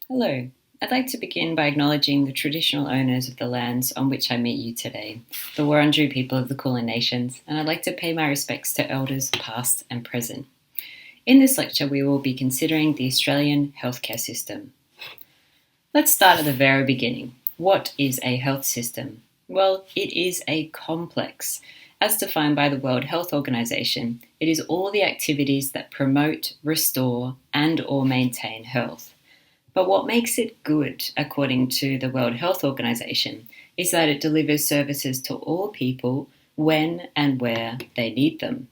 Hello. I'd like to begin by acknowledging the traditional owners of the lands on which I meet you today, the Wurundjeri people of the Kulin Nations, and I'd like to pay my respects to elders past and present. In this lecture, we will be considering the Australian healthcare system. Let's start at the very beginning. What is a health system? Well, it is a complex. As defined by the World Health Organization, it is all the activities that promote, restore, and/or maintain health. But what makes it good, according to the World Health Organization, is that it delivers services to all people when and where they need them.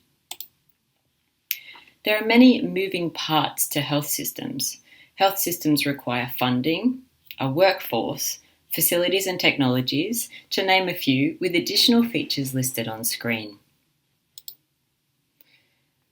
There are many moving parts to health systems. Health systems require funding, a workforce, facilities and technologies, to name a few, with additional features listed on screen.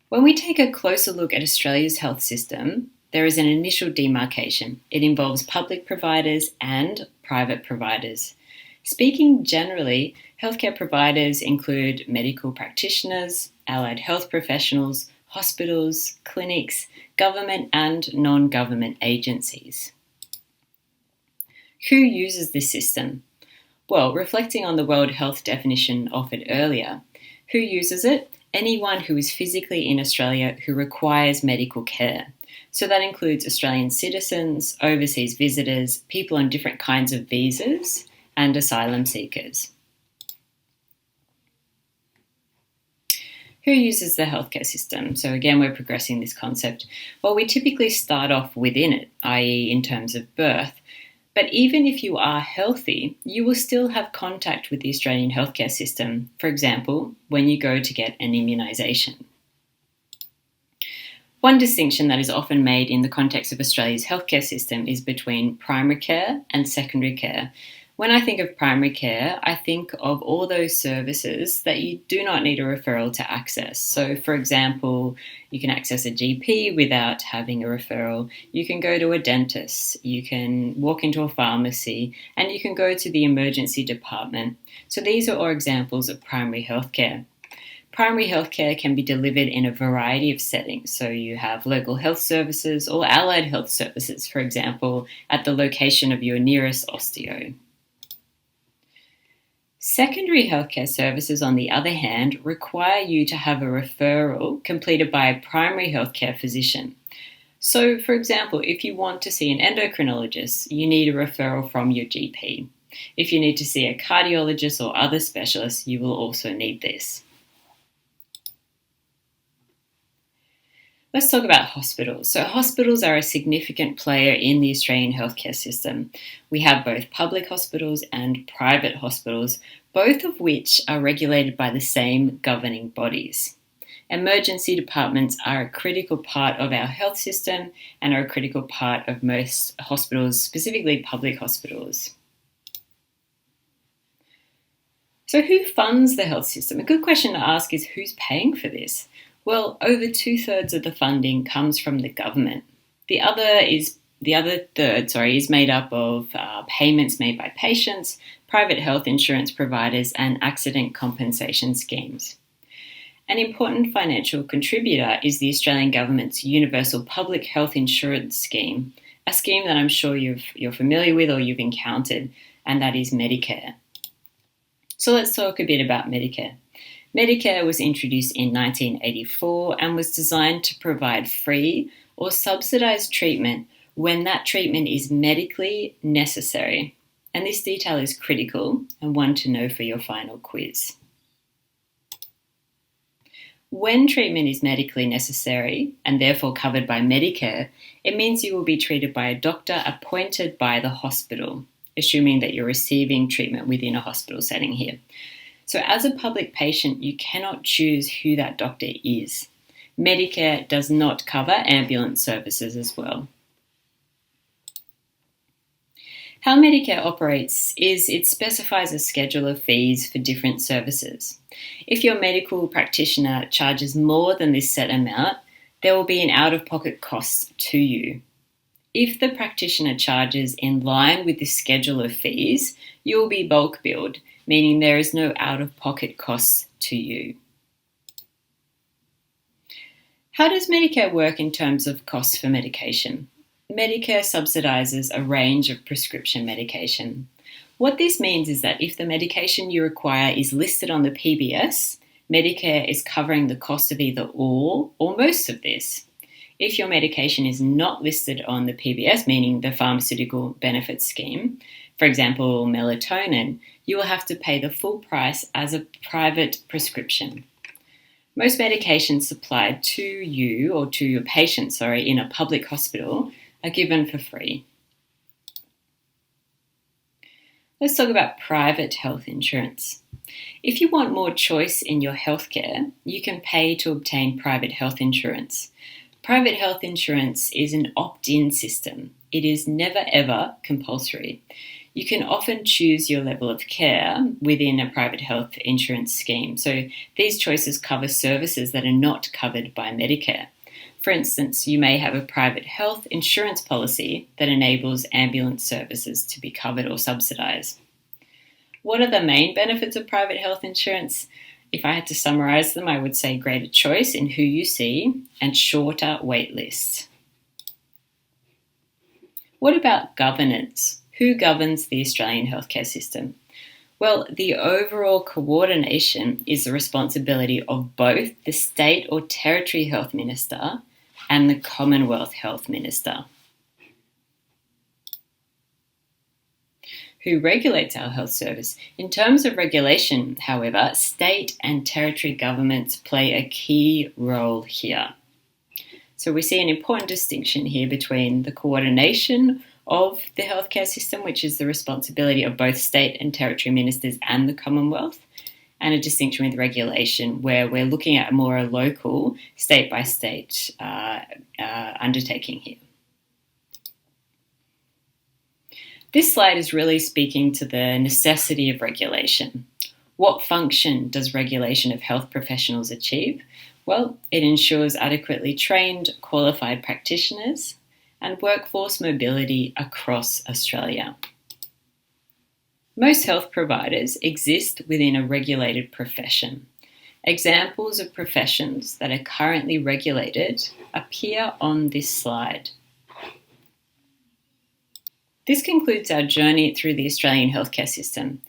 When we take a closer look at Australia's health system, there is an initial demarcation. It involves public providers and private providers. Speaking generally, healthcare providers include medical practitioners, allied health professionals, hospitals, clinics, government and non-government agencies. Who uses this system? Well, reflecting on the World Health definition offered earlier, who uses it? Anyone who is physically in Australia who requires medical care. So that includes Australian citizens, overseas visitors, people on different kinds of visas, and asylum seekers. Who uses the healthcare system? So again, we're progressing this concept. Well, we typically start off within it, i.e. in terms of birth. But even if you are healthy, you will still have contact with the Australian healthcare system, for example, when you go to get an immunisation. One distinction that is often made in the context of Australia's healthcare system is between primary care and secondary care. When I think of primary care, I think of all those services that you do not need a referral to access. So, for example, you can access a GP without having a referral. You can go to a dentist. You can walk into a pharmacy, and you can go to the emergency department. So these are all examples of primary healthcare. Primary healthcare can be delivered in a variety of settings. So you have local health services or allied health services, for example, at the location of your nearest osteo. Secondary healthcare services, on the other hand, require you to have a referral completed by a primary healthcare physician. So, for example, if you want to see an endocrinologist, you need a referral from your GP. If you need to see a cardiologist or other specialist, you will also need this. Let's talk about hospitals. So hospitals are a significant player in the Australian healthcare system. We have both public hospitals and private hospitals, both of which are regulated by the same governing bodies. Emergency departments are a critical part of our health system and are a critical part of most hospitals, specifically public hospitals. So who funds the health system? A good question to ask is who's paying for this? Well, over 2/3 of the funding comes from the government. The other third is made up of payments made by patients, private health insurance providers, and accident compensation schemes. An important financial contributor is the Australian government's Universal Public Health Insurance Scheme, a scheme that I'm sure you're familiar with or you've encountered, and that is Medicare. So let's talk a bit about Medicare. Medicare was introduced in 1984 and was designed to provide free or subsidised treatment when that treatment is medically necessary. And this detail is critical and one to know for your final quiz. When treatment is medically necessary and therefore covered by Medicare, it means you will be treated by a doctor appointed by the hospital, assuming that you're receiving treatment within a hospital setting here. So as a public patient, you cannot choose who that doctor is. Medicare does not cover ambulance services as well. How Medicare operates is it specifies a schedule of fees for different services. If your medical practitioner charges more than this set amount, there will be an out-of-pocket cost to you. If the practitioner charges in line with the schedule of fees, you will be bulk billed, meaning there is no out-of-pocket costs to you. How does Medicare work in terms of costs for medication? Medicare subsidises a range of prescription medication. What this means is that if the medication you require is listed on the PBS, Medicare is covering the cost of either all or most of this. If your medication is not listed on the PBS, meaning the Pharmaceutical Benefits Scheme, for example, melatonin, you will have to pay the full price as a private prescription. Most medications supplied to you or to your patient, in a public hospital are given for free. Let's talk about private health insurance. If you want more choice in your healthcare, you can pay to obtain private health insurance. Private health insurance is an opt-in system. It is never ever compulsory. You can often choose your level of care within a private health insurance scheme. So these choices cover services that are not covered by Medicare. For instance, you may have a private health insurance policy that enables ambulance services to be covered or subsidised. What are the main benefits of private health insurance? If I had to summarise them, I would say greater choice in who you see and shorter wait lists. What about governance? Who governs the Australian healthcare system? Well, the overall coordination is the responsibility of both the state or territory health minister and the Commonwealth Health Minister. Who regulates our health service? In terms of regulation, however, state and territory governments play a key role here. So we see an important distinction here between the coordination of the healthcare system, which is the responsibility of both state and territory ministers and the Commonwealth, and a distinction with regulation where we're looking at more a local, state-by-state undertaking here. This slide is really speaking to the necessity of regulation. What function does regulation of health professionals achieve? Well, it ensures adequately trained, qualified practitioners and workforce mobility across Australia. Most health providers exist within a regulated profession. Examples of professions that are currently regulated appear on this slide. This concludes our journey through the Australian healthcare system.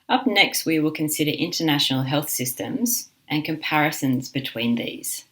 Up next, we will consider international health systems and comparisons between these.